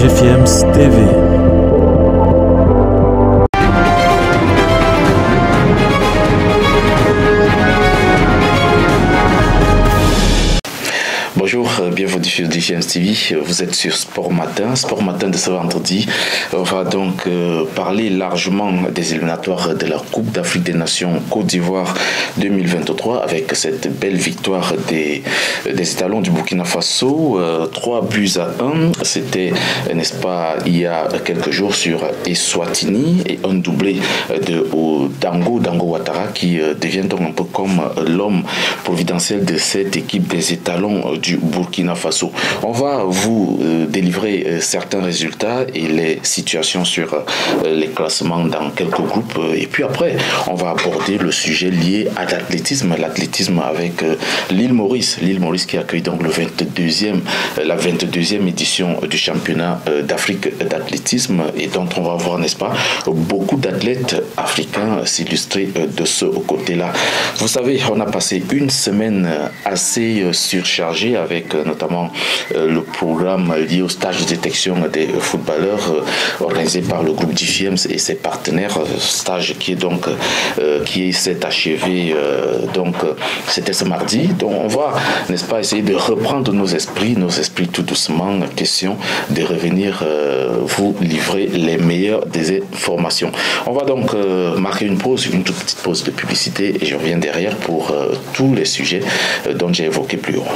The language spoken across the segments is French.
GFIEMS TV. Bonjour, bienvenue sur GFIEMS TV. Vous êtes sur Sport Matin de ce vendredi. On va donc parler largement des éliminatoires de la Coupe d'Afrique des Nations Côte d'Ivoire 2023 avec cette belle victoire des étalons du Burkina Faso, 3-1. C'était, n'est-ce pas, il y a quelques jours sur Eswatini et un doublé de Dango Ouattara qui devient donc un peu comme l'homme providentiel de cette équipe des étalons du Burkina Faso. On va vous délivrer certains résultats et les situations sur les classements dans quelques groupes. Et puis après, on va aborder le sujet lié à l'athlétisme avec l'île Maurice. L'île Maurice qui accueille donc la 22e édition du championnat d'Afrique d'athlétisme et dont on va voir, n'est-ce pas, beaucoup d'athlètes africains s'illustrer de ce côté-là. Vous savez, on a passé une semaine assez surchargée avec notamment le programme lié au stage de détection des footballeurs organisé par le groupe GFIEMS et ses partenaires, stage qui est donc s'est achevé donc c'était ce mardi. Donc on va, n'est-ce pas, essayer de reprendre nos esprits tout doucement, question de revenir vous livrer les meilleures des informations. On va donc marquer une toute petite pause de publicité et je reviens derrière pour tous les sujets dont j'ai évoqué plus haut.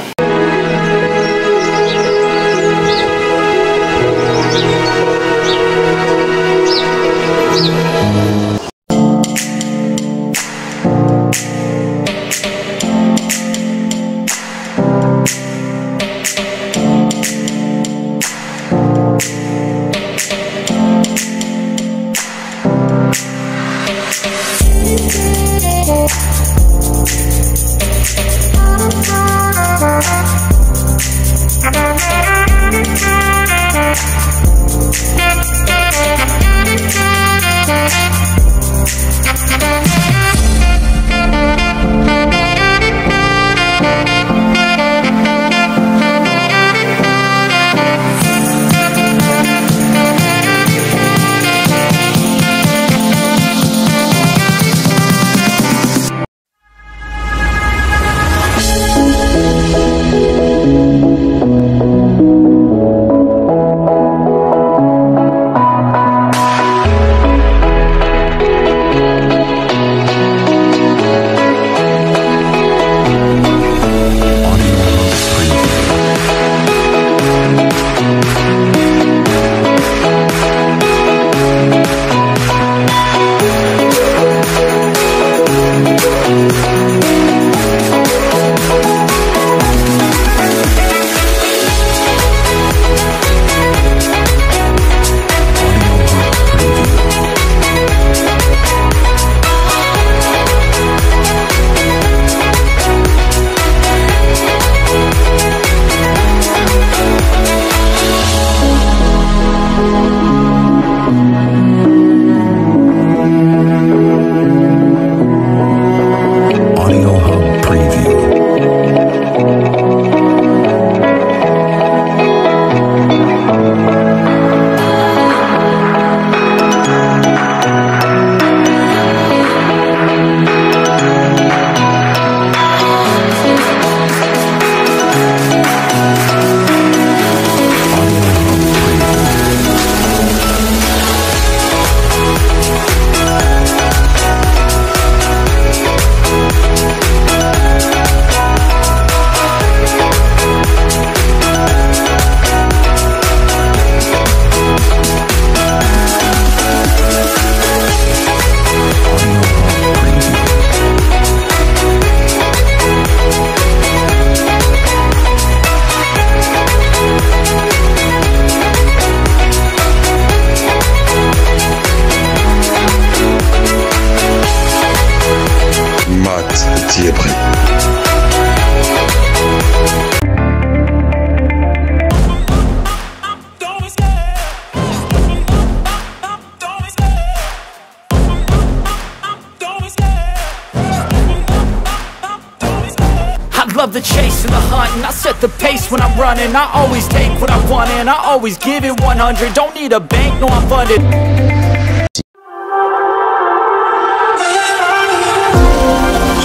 love the chase and the hunting. I set the pace when I'm running. I always take what I want and I always give it 100. Don't need a bank, no I'm funded.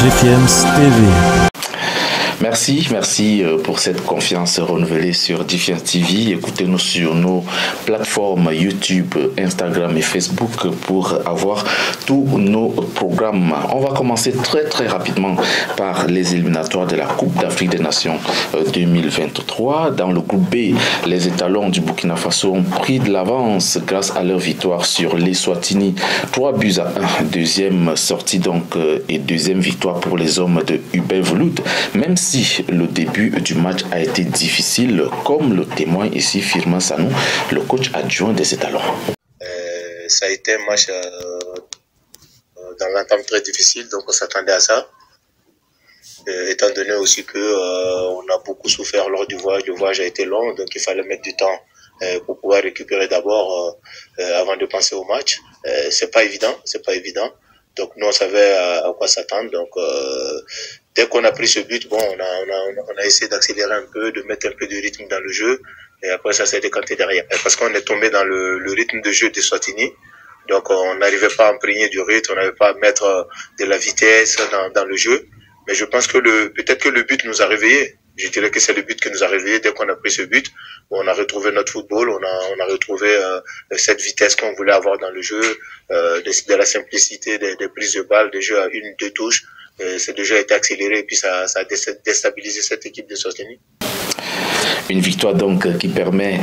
Defiance TV. Merci pour cette confiance renouvelée sur Defiance TV. Écoutez-nous sur nos plateformes YouTube, Instagram et Facebook pour avoir tous nos programmes. On va commencer très rapidement par les éliminatoires de la Coupe d'Afrique des Nations 2023. Dans le groupe B, les étalons du Burkina Faso ont pris de l'avance grâce à leur victoire sur l'Eswatini. 3-1. Deuxième sortie donc et deuxième victoire pour les hommes de Hubert Veloud. Même si le début du match a été difficile, comme le témoigne ici Firmin Sanou, le coach adjoint des étalons. Ça a été un match dans l'entame très difficile, donc on s'attendait à ça. Étant donné aussi que on a beaucoup souffert lors du voyage, le voyage a été long, donc il fallait mettre du temps pour pouvoir récupérer d'abord avant de penser au match. C'est pas évident. Donc nous on savait à quoi s'attendre. Donc dès qu'on a pris ce but, bon, on a essayé d'accélérer un peu, de mettre un peu de rythme dans le jeu, et après ça s'est décanté derrière. Parce qu'on est tombé dans le rythme de jeu de Swatini, donc on n'arrivait pas à imprégner du rythme, on n'arrivait pas à mettre de la vitesse dans le jeu. Mais je pense que peut-être que le but nous a réveillés. Je dirais que c'est le but qui nous a réveillés. Dès qu'on a pris ce but, on a retrouvé notre football, on a retrouvé cette vitesse qu'on voulait avoir dans le jeu, de la simplicité des prises de balles, des jeux à 1-2 touches. Ce jeu a été accéléré et puis ça a déstabilisé cette équipe de Swatini. Une victoire donc qui permet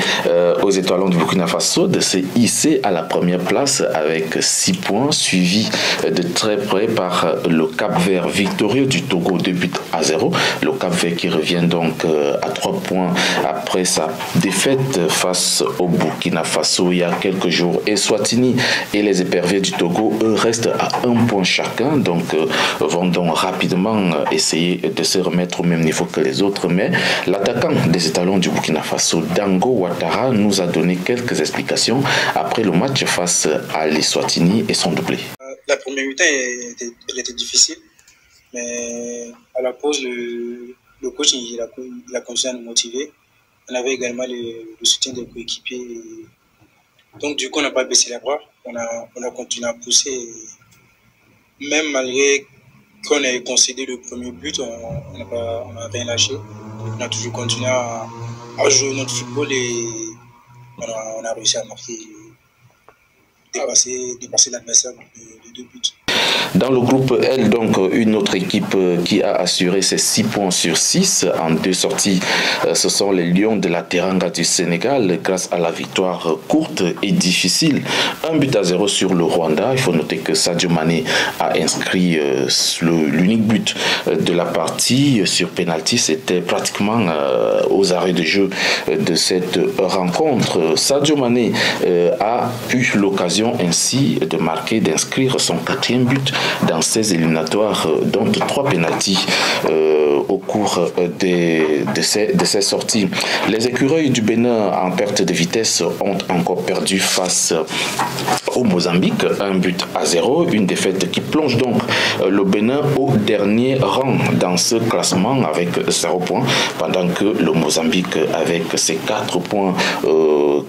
aux étalons du Burkina Faso de se hisser à la première place avec 6 points, suivi de très près par le Cap-Vert victorieux du Togo 2-0. Le Cap-Vert qui revient donc à 3 points après sa défaite face au Burkina Faso il y a quelques jours. Et Swatini et les éperviers du Togo, eux, restent à 1 point chacun, donc vont donc rapidement essayer de se remettre au même niveau que les autres. Mais l'attaquant des étalons du Burkina Faso, Dango Ouattara, nous a donné quelques explications après le match face à l'Eswatini et son doublé. La première mi-temps, elle était difficile, mais à la pause, le coach il a continué à nous motiver. On avait également le soutien des coéquipiers. Donc du coup, on n'a pas baissé les bras, on a continué à pousser. Même malgré qu'on ait concédé le premier but, on n'a rien lâché. On a toujours continué à jouer notre football et on a réussi à marquer, dépasser l'adversaire de 2 buts. Dans le groupe L, donc, une autre équipe qui a assuré ses 6 points sur 6 en 2 sorties, ce sont les Lions de la Teranga du Sénégal, grâce à la victoire courte et difficile. 1-0 sur le Rwanda. Il faut noter que Sadio Mané a inscrit l'unique but de la partie sur penalty. C'était pratiquement aux arrêts de jeu de cette rencontre. Sadio Mané a eu l'occasion ainsi de marquer, d'inscrire son 4e but dans ces éliminatoires, dont 3 pénaltys au cours de ces sorties. Les écureuils du Bénin en perte de vitesse ont encore perdu face au Mozambique, 1-0, une défaite qui plonge donc le Bénin au dernier rang dans ce classement avec 0 points, pendant que le Mozambique avec ses 4 points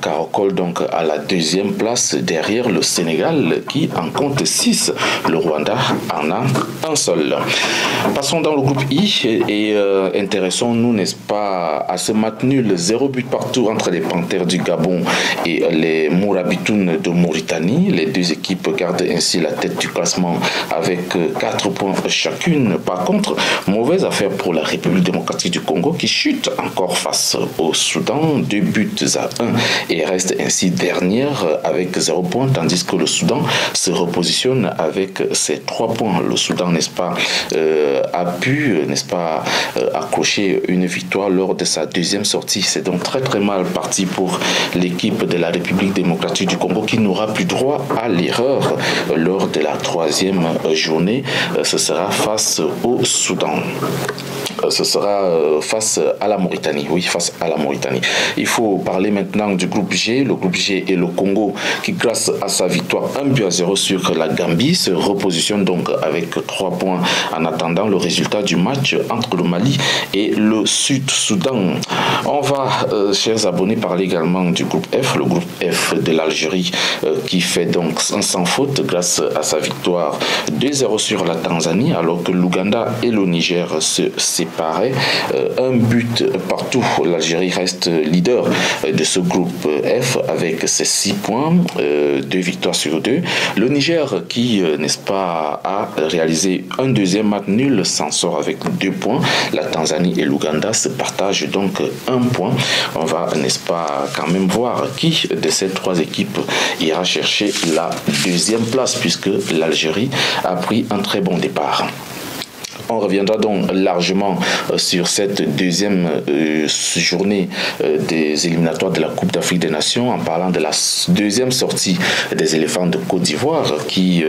caracole donc à la 2e place derrière le Sénégal qui en compte 6. Le Rwanda en a un seul. Passons dans le groupe I et intéressons-nous, n'est-ce pas, à ce match nul 0 but partout entre les Panthères du Gabon et les Mourabitoun de Mauritanie. Les 2 équipes gardent ainsi la tête du classement avec 4 points chacune. Par contre, mauvaise affaire pour la République démocratique du Congo qui chute encore face au Soudan, 2-1 et reste ainsi dernière avec 0 points, tandis que le Soudan se repositionne avec ses 3 points. Le Soudan, n'est-ce pas, a pu, n'est-ce pas, accrocher une victoire lors de sa 2e sortie. C'est donc très mal parti pour l'équipe de la République démocratique du Congo qui n'aura plus droit à l'erreur lors de la 3e journée. Ce sera face au Soudan. ce sera face à la Mauritanie. Oui, face à la Mauritanie. Il faut parler maintenant du groupe G. Le groupe G et le Congo qui, grâce à sa victoire 1-0 sur la Gambie, se repositionne donc avec 3 points en attendant le résultat du match entre le Mali et le Sud-Soudan. On va, chers abonnés, parler également du groupe F, le groupe F de l'Algérie qui fait donc sans faute grâce à sa victoire 2-0 sur la Tanzanie, alors que l'Ouganda et le Niger se séparaient. Un but partout. L'Algérie reste leader de ce groupe F avec ses 6 points, 2 victoires sur 2. Le Niger qui, n'est-ce pas, a réalisé un deuxième match nul, s'en sort avec 2 points. La Tanzanie et l'Ouganda se partagent donc 1 point. On va, n'est-ce pas, quand même voir qui de ces 3 équipes ira chercher la deuxième place, puisque l'Algérie a pris un très bon départ. On reviendra donc largement sur cette deuxième journée des éliminatoires de la Coupe d'Afrique des Nations en parlant de la deuxième sortie des éléphants de Côte d'Ivoire qui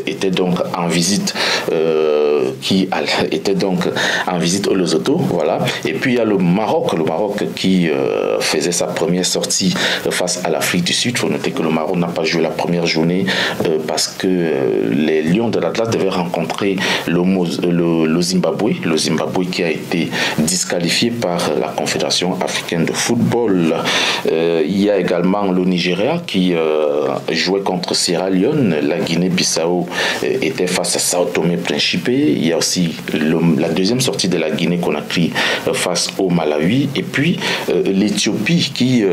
était donc en visite au Lesotho, voilà. Et puis il y a le Maroc qui faisait sa première sortie face à l'Afrique du Sud. Il faut noter que le Maroc n'a pas joué la première journée parce que les Lions de l'Atlas devaient rencontrer le Zimbabwe qui a été disqualifié par la Confédération africaine de football. Il y a également le Nigeria qui jouait contre Sierra Leone. La Guinée-Bissau était face à Sao Tomé-Principe. Il y a aussi la deuxième sortie de la Guinée-Conakry face au Malawi. Et puis l'Éthiopie qui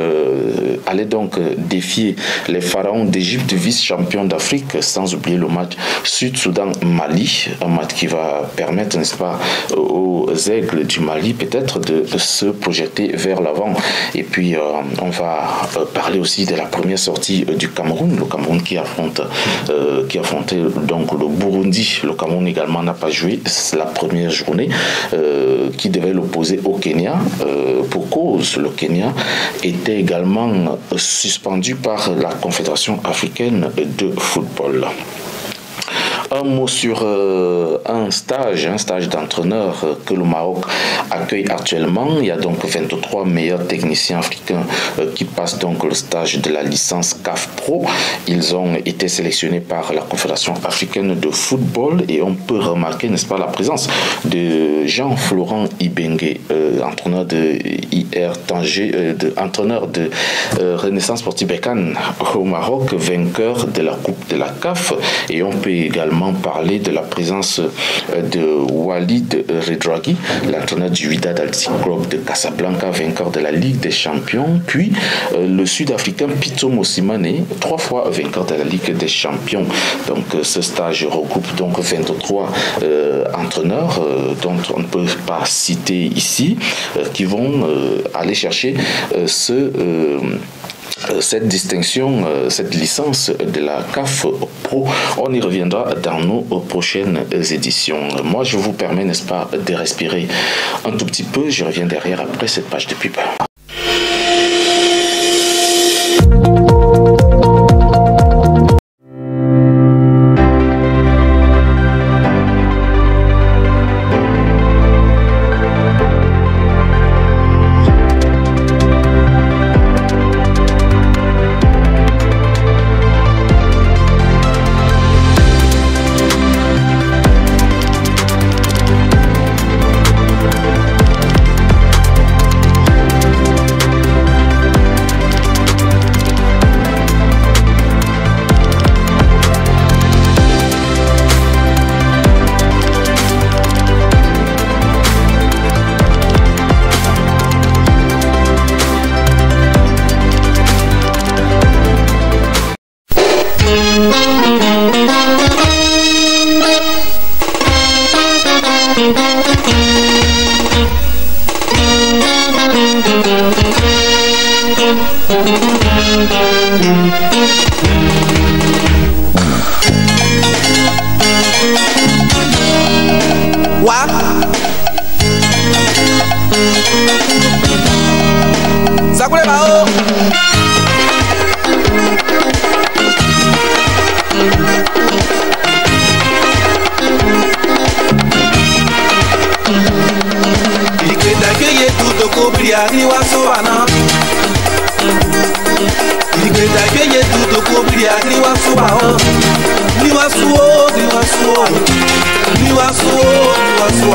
allait donc défier les pharaons d'Égypte, vice-champion d'Afrique, sans oublier le match Sud-Soudan-Mali, un match qui va permettre, n'est-ce pas, aux aigles du Mali peut-être de se projeter vers l'avant. Et puis on va parler aussi de la première sortie du Cameroun, le Cameroun qui affrontait donc le Burundi. Le Cameroun également n'a pas joué la première journée, qui devait l'opposer au Kenya. Pour cause, le Kenya était également suspendu par la Confédération africaine de football. Un mot sur un stage d'entraîneur que le Maroc accueille actuellement. Il y a donc 23 meilleurs techniciens africains qui passent donc le stage de la licence CAF Pro. Ils ont été sélectionnés par la Confédération africaine de football et on peut remarquer, n'est-ce pas, la présence de Jean-Florent Ibengue, entraîneur de IR Tanger, entraîneur de Renaissance Sportive Berkane au Maroc, vainqueur de la Coupe de la CAF. Et on peut également parler de la présence de Walid Redragui, l'entraîneur du Wydad Athletic Club de Casablanca, vainqueur de la Ligue des Champions, puis le Sud-Africain Pitso Mosimane, 3 fois vainqueur de la Ligue des Champions. Donc ce stage regroupe donc 23 entraîneurs dont on ne peut pas citer ici, qui vont aller chercher cette distinction, cette licence de la CAF Pro. On y reviendra dans nos prochaines éditions. Moi, je vous permets, n'est-ce pas, de respirer un tout petit peu. Je reviens derrière après cette page de pub.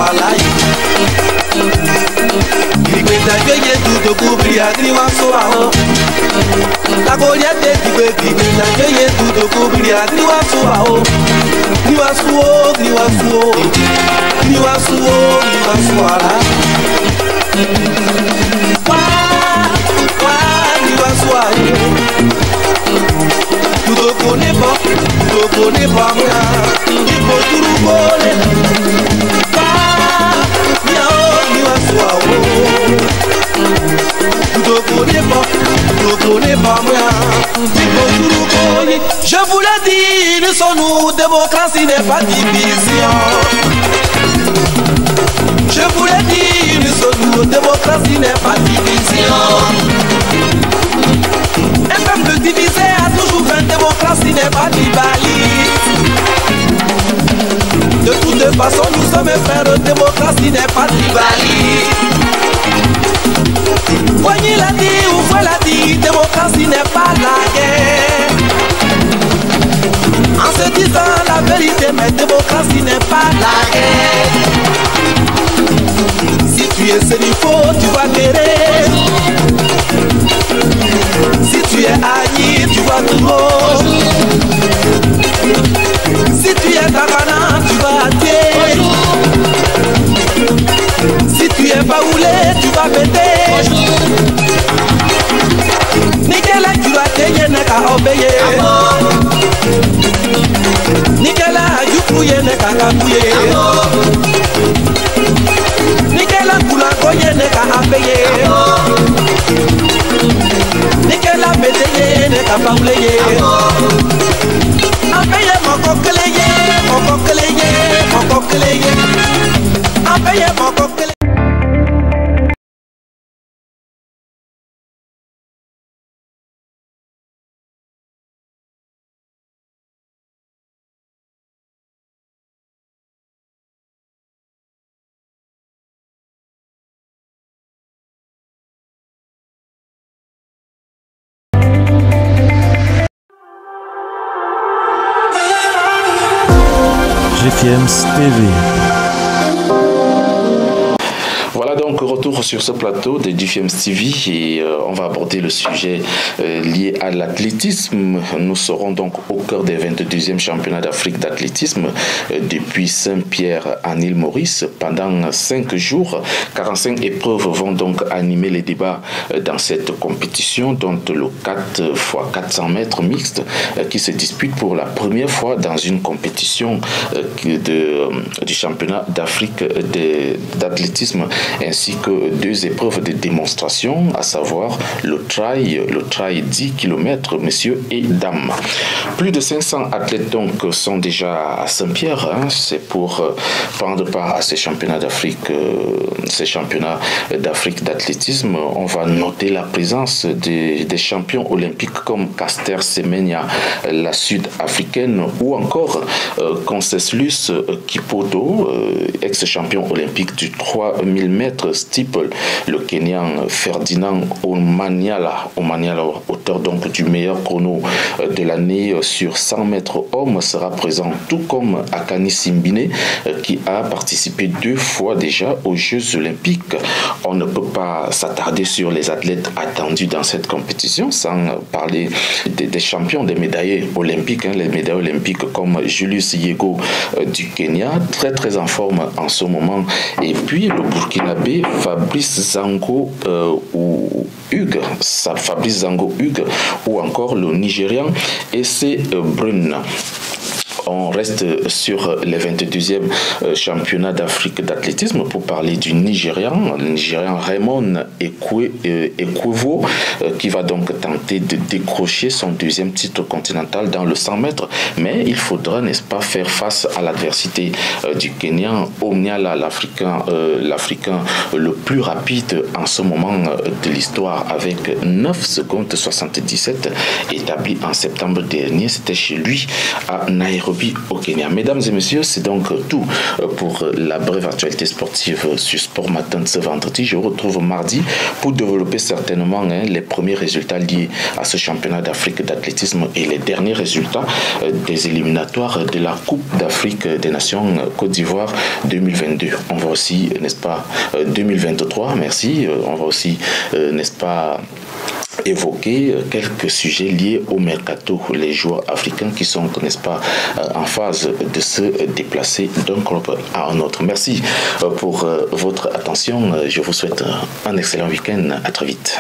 alai. Grigweta joye tudo cubria griwaso ao. La goliate grigweta joye tudo cubria griwaso ao. Griwaso ala. Griwaso ala. Tudo connaît pas moi. Il faut tout voler. Je vous l'ai dit, nous sommes démocratie n'est pas division. Je vous l'ai dit, nous sommes démocratie n'est pas division. Un peuple divisé a toujours fait démocratie n'est pas tribaliste. De toute façon, nous sommes frères, démocratie n'est pas tribaliste. Voyez l'a dit ou faut l'a dit, démocratie n'est pas la guerre. En se disant la vérité, mais démocratie n'est pas la guerre. Si tu es Sénifo, tu vas guérir. Si tu es Agni, tu vas Touro. Si tu es Takana, tu vas Atier. Si tu es Baoulé, tu vas péter. Nikela, tu vas t'aider, n'est qu'à obéir. Nikela, Yukuye, n'est qu'à capouiller. Nikela, Koulakoye, n'est qu'à appayer. Nikela, Béteye, n'est qu'à baouler. Appayer, mon coqueleye, mon coqueleye, mon coqueleye. Appayer, mon coqueleye. GFIEMS TV. Voilà donc retour sur ce plateau de GFIEMS TV et on va aborder le sujet lié à l'athlétisme. Nous serons donc au cœur des 22e championnats d'Afrique d'athlétisme depuis Saint-Pierre en île Maurice pendant 5 jours. 45 épreuves vont donc animer les débats dans cette compétition dont le 4 x 400 mètres mixte qui se dispute pour la première fois dans une compétition du championnat d'Afrique d'athlétisme, ainsi que 2 épreuves de démonstration, à savoir le trail 10 km, messieurs et dames. Plus de 500 athlètes donc sont déjà à Saint-Pierre, hein, c'est pour prendre part à ces championnats d'Afrique, d'athlétisme. On va noter la présence des champions olympiques comme Caster Semenya, la sud-africaine, ou encore Conseslus Kipruto, ex-champion olympique du 3000 mètres steeple, le Kenyan Ferdinand Omanyala, auteur donc du meilleur chrono de l'année sur 100 mètres hommes, sera présent, tout comme Akani Simbine qui a participé 2 fois déjà aux Jeux olympiques. On ne peut pas s'attarder sur les athlètes attendus dans cette compétition sans parler des champions, des médaillés olympiques, hein, les médailles olympiques comme Julius Yego du Kenya, très en forme en ce moment, et puis le Burkinabé Fabrice Zango Hugues, ou encore le Nigérian Esse Brune. On reste sur les 22e championnats d'Afrique d'athlétisme pour parler du Nigérian, le Nigérian Raymond Ekwevo, qui va donc tenter de décrocher son 2e titre continental dans le 100 mètres. Mais il faudra, n'est-ce pas, faire face à l'adversité du Kenyan Omanyala, l'Africain le plus rapide en ce moment de l'histoire, avec 9 secondes 77 établi en septembre dernier. C'était chez lui à Nairobi. Nairobi au Kenya. Mesdames et messieurs, c'est donc tout pour la brève actualité sportive sur Sport Matin de ce vendredi. Je vous retrouve mardi pour développer certainement les premiers résultats liés à ce championnat d'Afrique d'athlétisme et les derniers résultats des éliminatoires de la Coupe d'Afrique des Nations Côte d'Ivoire 2022. On va aussi, n'est-ce pas, 2023, merci, on va aussi, n'est-ce pas, évoquer quelques sujets liés au mercato, les joueurs africains qui sont, n'est-ce pas, en phase de se déplacer d'un club à un autre. Merci pour votre attention. Je vous souhaite un excellent week-end. À très vite.